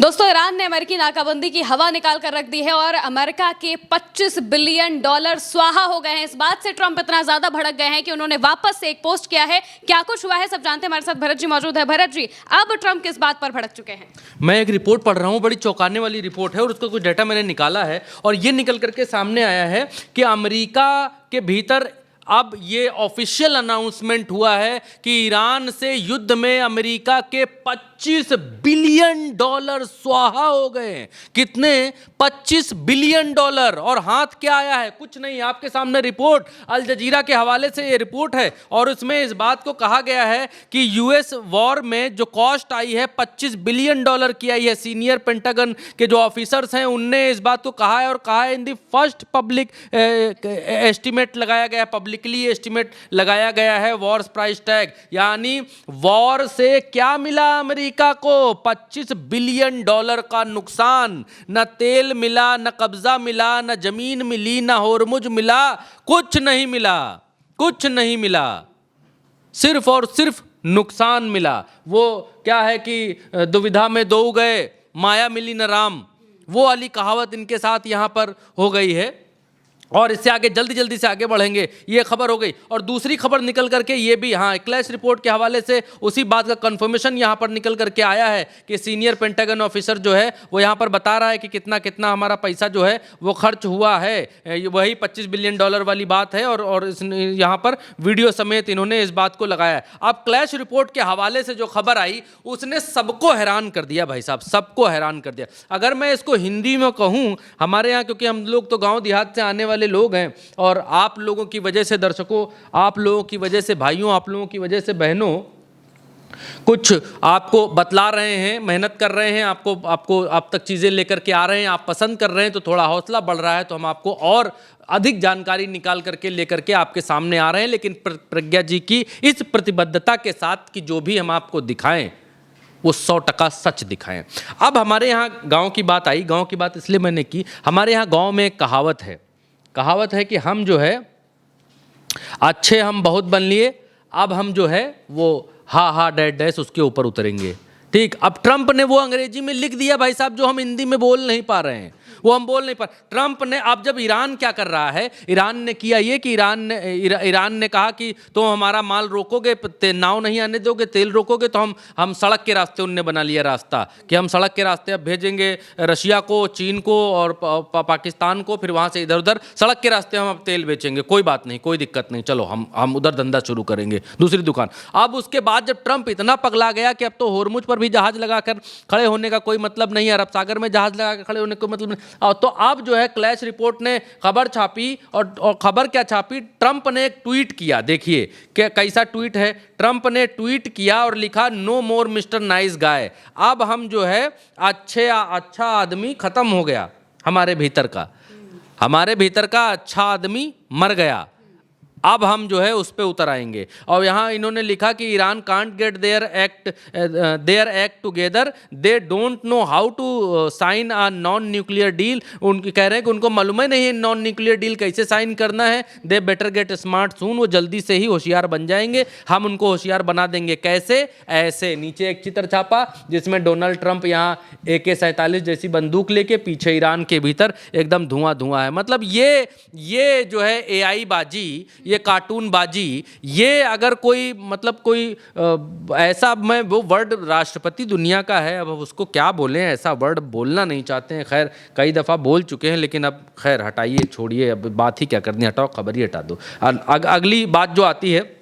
दोस्तों, ईरान ने अमेरिकी नाकाबंदी की हवा निकाल कर रख दी है और अमेरिका के $25 बिलियन स्वाहा हो गए हैं। इस बात से ट्रंप इतना ज्यादा भड़क गए हैं कि उन्होंने वापस से एक पोस्ट किया है। क्या कुछ हुआ है सब जानते हैं। हमारे साथ भरत जी मौजूद है। भरत जी, अब ट्रंप किस बात पर भड़क चुके हैं? मैं एक रिपोर्ट पढ़ रहा हूँ, बड़ी चौंकाने वाली रिपोर्ट है और उसका कुछ डाटा मैंने निकाला है और ये निकल करके सामने आया है कि अमेरिका के भीतर अब ये ऑफिशियल अनाउंसमेंट हुआ है कि ईरान से युद्ध में अमेरिका के $25 बिलियन स्वाहा हो गए हैं। कितने? $25 बिलियन। और हाथ क्या आया है? कुछ नहीं, आपके सामने रिपोर्ट अल जजीरा के हवाले से ये रिपोर्ट है और उसमें इस बात को कहा गया है कि यूएस वॉर में जो कॉस्ट आई है $25 बिलियन की आई है। सीनियर पेंटागन के जो ऑफिसर्स हैं उनने इस बात को कहा है और कहा है in the first public estimate लगाया गया है, पब्लिकली एस्टिमेट लगाया गया है वॉर्स प्राइस टैग, यानी वॉर से क्या मिला अमेरिका को? $25 बिलियन का नुकसान। न तेल मिला, न कब्जा मिला, न जमीन मिली, न होर्मुज मिला, कुछ नहीं मिला, कुछ नहीं मिला, सिर्फ और सिर्फ नुकसान मिला। वो क्या है कि दुविधा में दो गए, माया मिली न राम, वो वाली कहावत इनके साथ यहां पर हो गई है। और इससे आगे जल्दी से आगे बढ़ेंगे। ये खबर हो गई और दूसरी खबर निकल करके ये भी, हाँ, क्लैश रिपोर्ट के हवाले से उसी बात का कंफर्मेशन यहाँ पर निकल करके आया है कि सीनियर पेंटागन ऑफिसर जो है वो यहाँ पर बता रहा है कि कितना कितना हमारा पैसा जो है वो खर्च हुआ है। वही $25 बिलियन वाली बात है और यहाँ पर वीडियो समेत इन्होंने इस बात को लगाया है। अब क्लैश रिपोर्ट के हवाले से जो खबर आई उसने सबको हैरान कर दिया भाई साहब, सबको हैरान कर दिया। अगर मैं इसको हिंदी में कहूँ, हमारे यहाँ क्योंकि हम लोग तो गाँव देहात से आने वाले लोग हैं और आप लोगों की वजह से दर्शकों, आप लोगों की वजह से भाइयों, आप लोगों की वजह से बहनों, कुछ आपको बतला रहे हैं, मेहनत कर रहे हैं, आपको आप तक चीज़ें लेकर के आ रहे हैं, आप पसंद कर रहे हैं, तो थोड़ा हौसला बढ़ रहा है, तो हम आपको और अधिक जानकारी निकाल करके लेकर के आपके सामने आ रहे हैं। लेकिन प्रज्ञा जी की इस प्रतिबद्धता के साथ कि जो भी हम आपको दिखाएं वो 100% सच दिखाएं। अब हमारे यहाँ गाँव की बात आई, गाँव की बात इसलिए मैंने की, हमारे यहाँ गाँव में एक कहावत है कि हम जो है अच्छे हम बहुत बन लिए, अब हम जो है वो हा डैश डैश उसके ऊपर उतरेंगे। ठीक, अब ट्रंप ने वो अंग्रेजी में लिख दिया भाई साहब, जो हम हिंदी में बोल नहीं पा रहे हैं, वो हम बोल नहीं पा। ट्रंप ने, अब जब ईरान क्या कर रहा है, ईरान ने किया ये कि ईरान ने कहा कि तुम हमारा माल रोकोगे, नाव नहीं आने दोगे, तेल रोकोगे, तो हम सड़क के रास्ते, उनने बना लिया रास्ता कि हम सड़क के रास्ते अब भेजेंगे रशिया को, चीन को और पाकिस्तान को, फिर वहाँ से इधर उधर सड़क के रास्ते हम अब तेल बेचेंगे, कोई बात नहीं, कोई दिक्कत नहीं, चलो हम उधर धंधा शुरू करेंगे, दूसरी दुकान। अब उसके बाद जब ट्रंप इतना पगला गया कि अब तो होर्मुज पर भी जहाज लगाकर खड़े होने का कोई मतलब नहीं है, अरब सागर में जहाज लगाकर खड़े होने का कोई मतलब नहीं। तो अब जो है क्लैश रिपोर्ट ने खबर छापी और खबर क्या छापी, ट्रंप ने एक ट्वीट किया। देखिए क्या कैसा ट्वीट है। ट्रंप ने ट्वीट किया और लिखा, नो मोर मिस्टर नाइस गाय। अब हम जो है अच्छा आदमी खत्म हो गया, हमारे भीतर का अच्छा आदमी मर गया, अब हम जो है उस पे उतर आएंगे। और यहाँ इन्होंने लिखा कि Iran can't get their act together, they don't know how to sign a non nuclear deal. उनकी कह रहे हैं कि उनको मालूम ही नहीं है नॉन न्यूक्लियर डील कैसे साइन करना है। दे बेटर गेट स्मार्ट सून, वो जल्दी से ही होशियार बन जाएंगे, हम उनको होशियार बना देंगे। कैसे? ऐसे। नीचे एक चित्र छापा जिसमें डोनाल्ड ट्रंप यहाँ AK-47 जैसी बंदूक लेके, पीछे ईरान के भीतर एकदम धुआं है। मतलब ये जो है AI बाजी, ये कार्टून बाजी, ये अगर कोई मतलब कोई ऐसा, मैं वो वर्ड राष्ट्रपति दुनिया का है, अब उसको क्या बोलें, ऐसा वर्ड बोलना नहीं चाहते हैं, खैर कई दफ़ा बोल चुके हैं, लेकिन अब खैर हटाइए, छोड़िए, अब बात ही क्या करनी, हटाओ, खबर ही हटा दो। अगली बात जो आती है,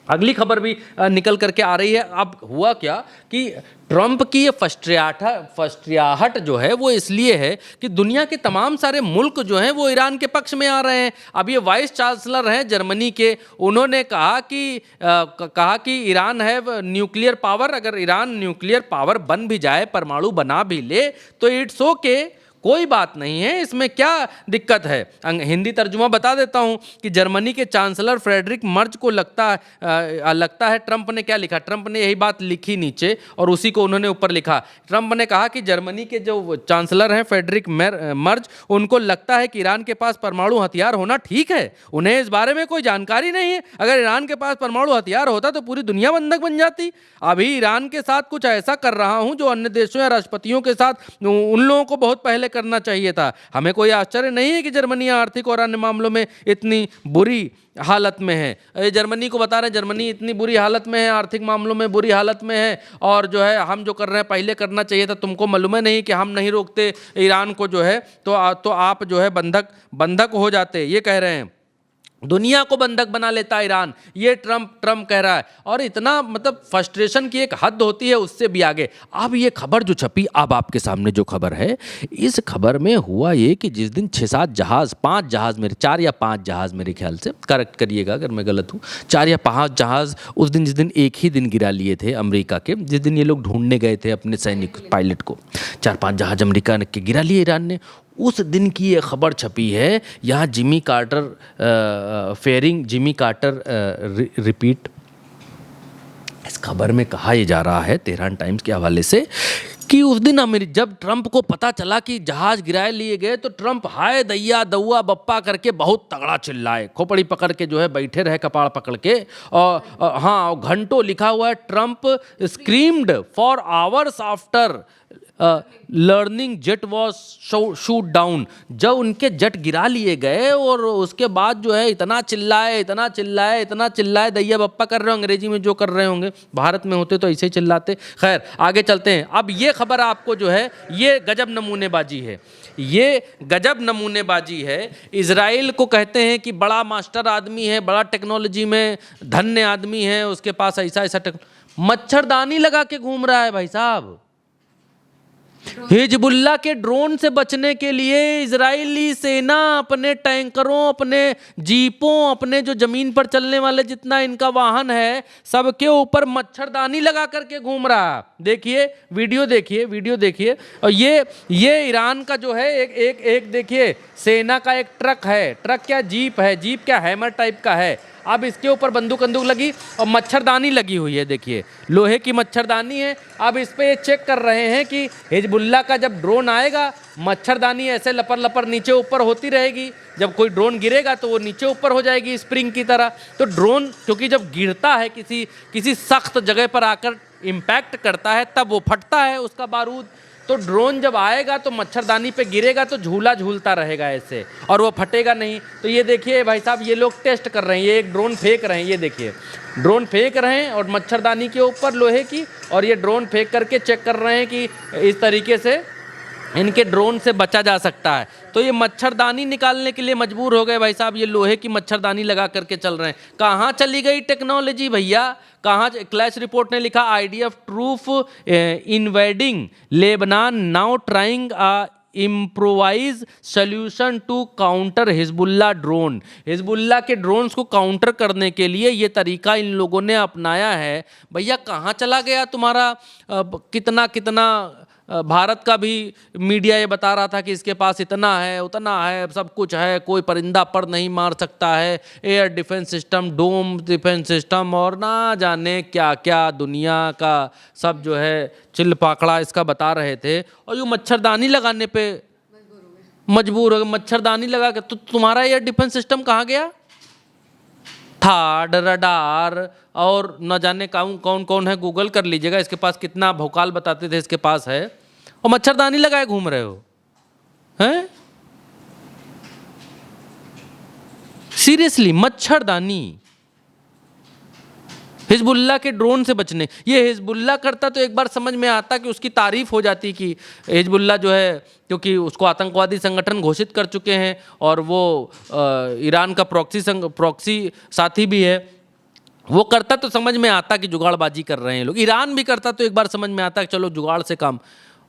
अगली खबर भी निकल करके आ रही है। अब हुआ क्या कि ट्रंप की ये फस्ट्रियाहट जो है वो इसलिए है कि दुनिया के तमाम सारे मुल्क जो हैं वो ईरान के पक्ष में आ रहे हैं। अब ये वाइस चांसलर हैं जर्मनी के, उन्होंने कहा कि ईरान है न्यूक्लियर पावर, अगर ईरान न्यूक्लियर पावर बन भी जाए, परमाणु बना भी ले, तो इट्स ओके, कोई बात नहीं है, इसमें क्या दिक्कत है। हिंदी तर्जुमा बता देता हूं कि जर्मनी के चांसलर फ्रेडरिक मर्ज को लगता है ट्रंप ने क्या लिखा, ट्रंप ने यही बात लिखी नीचे और उसी को उन्होंने ऊपर लिखा। ट्रंप ने कहा कि जर्मनी के जो चांसलर हैं फ्रेडरिक मर्ज, उनको लगता है कि ईरान के पास परमाणु हथियार होना ठीक है, उन्हें इस बारे में कोई जानकारी नहीं है। अगर ईरान के पास परमाणु हथियार होता तो पूरी दुनिया बंधक बन जाती। अभी ईरान के साथ कुछ ऐसा कर रहा हूं जो अन्य देशों या राष्ट्रपतियों के साथ उन लोगों को बहुत पहले करना चाहिए था। हमें कोई आश्चर्य नहीं है कि जर्मनी आर्थिक और अन्य मामलों में इतनी बुरी हालत में है। ये जर्मनी को बता रहे हैं, जर्मनी इतनी बुरी हालत में है, आर्थिक मामलों में बुरी हालत में है, और जो है हम जो कर रहे हैं पहले करना चाहिए था। तुमको मालूम है नहीं कि हम नहीं रोकते ईरान को जो है तो आप जो है बंधक हो जाते, ये कह रहे हैं। दुनिया को बंधक बना लेता ईरान, ये ट्रंप कह रहा है। और इतना मतलब फ्रस्ट्रेशन की एक हद होती है, उससे भी आगे। अब ये खबर जो छपी, अब आपके सामने जो खबर है, इस खबर में हुआ ये कि जिस दिन 6-7 जहाज, 5 जहाज मेरे, 4 या 5 जहाज मेरे ख्याल से, करेक्ट करिएगा अगर मैं गलत हूँ, 4 या 5 जहाज उस दिन, जिस दिन एक ही दिन गिरा लिए थे अमेरिका के, जिस दिन ये लोग ढूंढने गए थे अपने सैनिक पायलट को, 4-5 जहाज अमेरिका के गिरा लिए ईरान ने। उस दिन की ये खबर छपी है। यहाँ जिमी कार्टर रिपीट, इस खबर में कहा यह जा रहा है तेहरान टाइम्स के हवाले से कि उस दिन जब ट्रंप को पता चला कि जहाज गिराए लिए गए तो ट्रंप हाय दैया दौआ बप्पा करके बहुत तगड़ा चिल्लाए, खोपड़ी पकड़ के जो है बैठे रहे, कपाड़ पकड़ के। और हाँ, घंटों लिखा हुआ है, Trump screamed for hours after learning jet was shoot down. जब उनके जेट गिरा लिए गए और उसके बाद जो है इतना चिल्लाए, दैया बप्पा कर रहे हो, अंग्रेजी में जो कर रहे होंगे, भारत में होते तो ऐसे ही चिल्लाते। खैर आगे चलते हैं। अब ये खबर आपको जो है, ये गजब नमूनेबाजी है, ये गजब नमूनेबाजी है। इजराइल को कहते हैं कि बड़ा मास्टर आदमी है, बड़ा टेक्नोलॉजी में धन्य आदमी है, उसके पास ऐसा मच्छरदानी लगा के घूम रहा है भाई साहब। हिजबुल्ला के ड्रोन से बचने के लिए इजरायली सेना अपने टैंकरों, अपने जीपों, अपने जो जमीन पर चलने वाले जितना इनका वाहन है, सबके ऊपर मच्छरदानी लगा करके घूम रहा। देखिए वीडियो देखिए। और ये ईरान का जो है एक देखिए, सेना का एक ट्रक है, ट्रक क्या जीप है, जीप क्या हैमर टाइप का है। अब इसके ऊपर बंदूक लगी और मच्छरदानी लगी हुई है, देखिए लोहे की मच्छरदानी है। अब इस पे ये चेक कर रहे हैं कि हिजबुल्ला का जब ड्रोन आएगा, मच्छरदानी ऐसे लपर नीचे ऊपर होती रहेगी, जब कोई ड्रोन गिरेगा तो वो नीचे ऊपर हो जाएगी स्प्रिंग की तरह। तो ड्रोन क्योंकि जब गिरता है किसी सख्त जगह पर आकर इम्पैक्ट करता है, तब वो फटता है उसका बारूद। तो ड्रोन जब आएगा तो मच्छरदानी पे गिरेगा तो झूला झूलता रहेगा ऐसे, और वो फटेगा नहीं। तो ये देखिए भाई साहब, ये लोग टेस्ट कर रहे हैं, ये एक ड्रोन फेंक रहे हैं, ये देखिए ड्रोन फेंक रहे हैं और मच्छरदानी के ऊपर लोहे की, और ये ड्रोन फेंक करके चेक कर रहे हैं कि इस तरीके से इनके ड्रोन से बचा जा सकता है। तो ये मच्छरदानी निकालने के लिए मजबूर हो गए भाई साहब, ये लोहे की मच्छरदानी लगा करके चल रहे हैं। कहाँ चली गई टेक्नोलॉजी भैया, कहाँ? क्लैश रिपोर्ट ने लिखा, IDF troop invading Lebanon now trying improvise solution to counter Hezbollah drone. Hezbollah के ड्रोन्स को काउंटर करने के लिए ये तरीका इन लोगों ने अपनाया है। भैया कहाँ चला गया तुम्हारा कितना भारत का भी मीडिया ये बता रहा था कि इसके पास इतना है, उतना है, सब कुछ है, कोई परिंदा पर नहीं मार सकता है, एयर डिफेंस सिस्टम, डोम डिफेंस सिस्टम, और ना जाने क्या क्या दुनिया का सब जो है चिल पाकड़ा इसका बता रहे थे। और ये मच्छरदानी लगाने पे मजबूर हो गए, मच्छरदानी लगा के। तो तुम्हारा एयर डिफेंस सिस्टम कहाँ गया? थाड, रडार और न जाने कौन है, गूगल कर लीजिएगा, इसके पास कितना भौकाल बताते थे इसके पास है, और मच्छरदानी लगाए घूम रहे हो हैं? सीरियसली मच्छरदानी हिजबुल्ला के ड्रोन से बचने। ये हिजबुल्ला करता तो एक बार समझ में आता कि उसकी तारीफ हो जाती कि हिजबुल्ला जो है, क्योंकि उसको आतंकवादी संगठन घोषित कर चुके हैं और वो ईरान का प्रॉक्सी साथी भी है। वो करता तो समझ में आता कि जुगाड़बाजी कर रहे हैं लोग। ईरान भी करता तो एक बार समझ में आता कि चलो जुगाड़ से काम।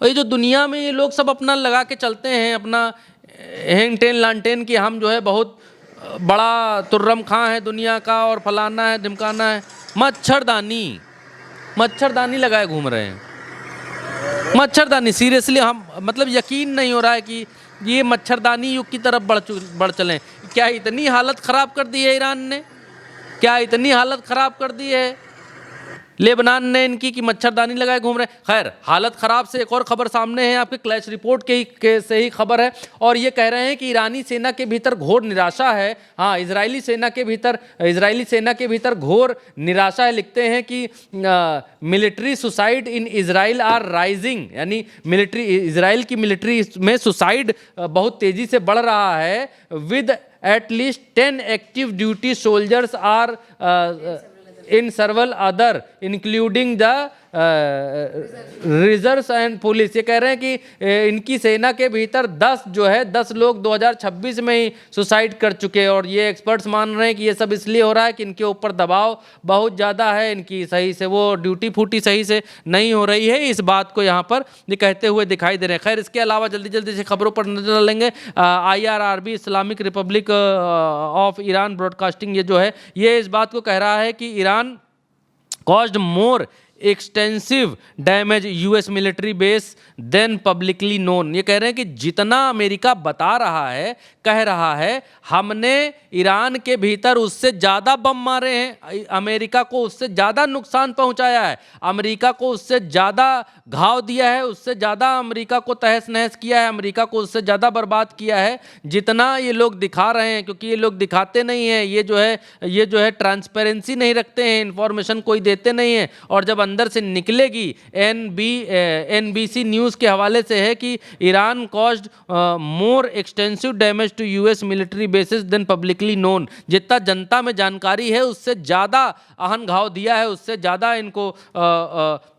और ये जो दुनिया में ये लोग सब अपना लगा के चलते हैं, अपना हेंग टेन लांटेन कि हम जो है बहुत बड़ा तुर्रम खां है दुनिया का, और फलाना है ढिमकाना है। मच्छरदानी लगाए घूम रहे हैं। मच्छरदानी सीरियसली हम मतलब यकीन नहीं हो रहा है कि ये मच्छरदानी युग की तरफ बढ़ चलें। क्या इतनी हालत ख़राब कर दी है ईरान ने, क्या इतनी हालत ख़राब कर दी है लेबनान ने इनकी कि मच्छरदानी लगाए घूम रहे हैं। खैर, हालत ख़राब से एक और खबर सामने है, आपके क्लैश रिपोर्ट से ही खबर है, और ये कह रहे हैं कि ईरानी सेना के भीतर घोर निराशा है। हाँ, इजरायली सेना के भीतर घोर निराशा है। लिखते हैं कि military suicide in Israel are rising, यानी इजराइल की मिलिट्री में सुसाइड बहुत तेज़ी से बढ़ रहा है। With at least 10 active duty soldiers are in several other including the reserves and police. ये कह रहे हैं कि इनकी सेना के भीतर 10 लोग 2026 में ही सुसाइड कर चुके हैं, और ये एक्सपर्ट्स मान रहे हैं कि ये सब इसलिए हो रहा है कि इनके ऊपर दबाव बहुत ज़्यादा है, इनकी सही से वो ड्यूटी फूटी सही से नहीं हो रही है। इस बात को यहाँ पर ये कहते हुए दिखाई दे रहे हैं। खैर, इसके अलावा जल्दी से खबरों पर नजर डालेंगे। IRRB Islamic Republic of Iran broadcasting ये जो है, ये इस बात को कह रहा है कि Iran caused more extensive damage US military base than publicly known. ये कह रहे हैं कि जितना अमेरिका बता रहा है, कह रहा है, हमने ईरान के भीतर उससे ज़्यादा बम मारे हैं, अमेरिका को उससे ज़्यादा नुकसान पहुंचाया है, अमेरिका को उससे ज़्यादा घाव दिया है, उससे ज़्यादा अमेरिका को तहस नहस किया है, अमेरिका को उससे ज़्यादा बर्बाद किया है जितना ये लोग दिखा रहे हैं। क्योंकि ये लोग दिखाते नहीं हैं, ये जो है ट्रांसपेरेंसी नहीं रखते हैं, इन्फॉर्मेशन कोई देते नहीं है। और जब अंदर से निकलेगी, NBC न्यूज़ के हवाले से है कि Iran caused more extensive damage to US military bases than publicly known. जितना जनता में जानकारी है उससे ज़्यादा अहन घाव दिया है, उससे ज़्यादा इनको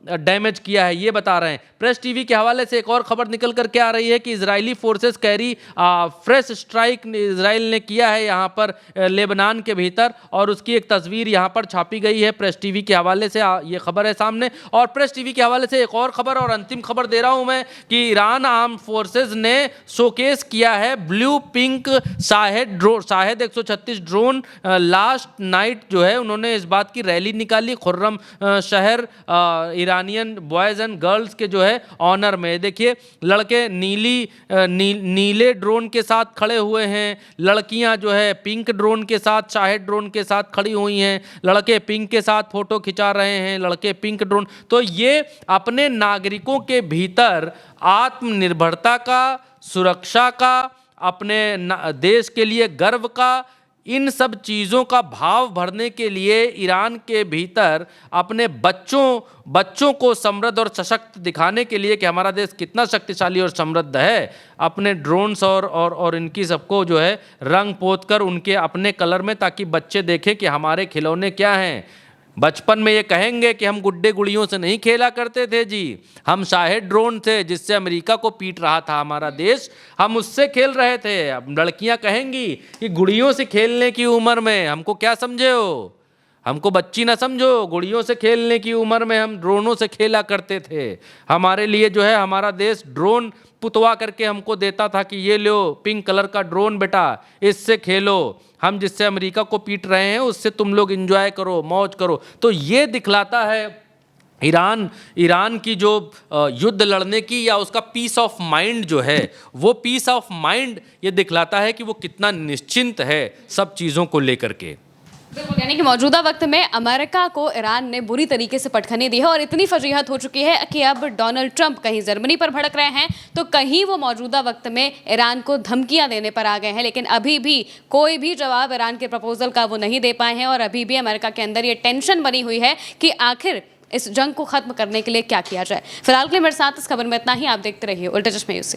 डैमेज किया है, ये बता रहे हैं। प्रेस टीवी के हवाले से एक और खबर निकल कर के आ रही है कि Israeli forces carry fresh strike Israel ने किया है यहाँ पर लेबनान के भीतर, और उसकी एक तस्वीर यहाँ पर छापी गई है। प्रेस टीवी के हवाले से ये खबर है सामने। और प्रेस टीवी के हवाले से एक और खबर, और अंतिम खबर दे रहा हूँ मैं, कि ईरान आर्म फोर्सेज ने शोकेस किया है blue pink Shahed 136 drone. Last night जो है उन्होंने इस बात की रैली निकाली खुर्रम शहर ईरानियन बॉयज़ एंड गर्ल्स के जो है ऑनर में। देखिए, लड़के नीले ड्रोन के साथ खड़े हुए हैं, लड़कियां जो है पिंक ड्रोन के साथ, शाहेद ड्रोन के साथ खड़ी हुई हैं, लड़के पिंक के साथ फोटो खिंचा रहे हैं, लड़के पिंक ड्रोन। तो ये अपने नागरिकों के भीतर आत्मनिर्भरता का, सुरक्षा का, अपने देश के लिए गर्व का, इन सब चीज़ों का भाव भरने के लिए ईरान के भीतर अपने बच्चों को समृद्ध और सशक्त दिखाने के लिए कि हमारा देश कितना शक्तिशाली और समृद्ध है, अपने ड्रोन्स और इनकी सबको जो है रंग पोत कर उनके अपने कलर में, ताकि बच्चे देखें कि हमारे खिलौने क्या हैं। बचपन में ये कहेंगे कि हम गुड्डे गुड़ियों से नहीं खेला करते थे जी, हम शाहेद ड्रोन थे जिससे अमेरिका को पीट रहा था हमारा देश, हम उससे खेल रहे थे। अब लड़कियां कहेंगी कि गुड़ियों से खेलने की उम्र में हमको क्या समझे हो, हमको बच्ची ना समझो, गुड़ियों से खेलने की उम्र में हम ड्रोनों से खेला करते थे। हमारे लिए जो है हमारा देश ड्रोन पुतवा करके हमको देता था कि ये लो पिंक कलर का ड्रोन बेटा, इससे खेलो, हम जिससे अमेरिका को पीट रहे हैं उससे तुम लोग एंजॉय करो, मौज करो। तो ये दिखलाता है ईरान की जो युद्ध लड़ने की या उसका पीस ऑफ माइंड जो है, वो पीस ऑफ माइंड ये दिखलाता है कि वो कितना निश्चिंत है सब चीज़ों को लेकर के। बिल्कुल, यानी कि मौजूदा वक्त में अमेरिका को ईरान ने बुरी तरीके से पटखनी दी है, और इतनी फजीहत हो चुकी है कि अब डोनाल्ड ट्रंप कहीं जर्मनी पर भड़क रहे हैं, तो कहीं वो मौजूदा वक्त में ईरान को धमकियां देने पर आ गए हैं। लेकिन अभी भी कोई भी जवाब ईरान के प्रपोजल का वो नहीं दे पाए हैं, और अभी भी अमेरिका के अंदर ये टेंशन बनी हुई है कि आखिर इस जंग को खत्म करने के लिए क्या किया जाए। फिलहाल के लिए मेरे साथ इस खबर में इतना ही। आप देखते रहिए उल्टे चश्मे न्यूज़।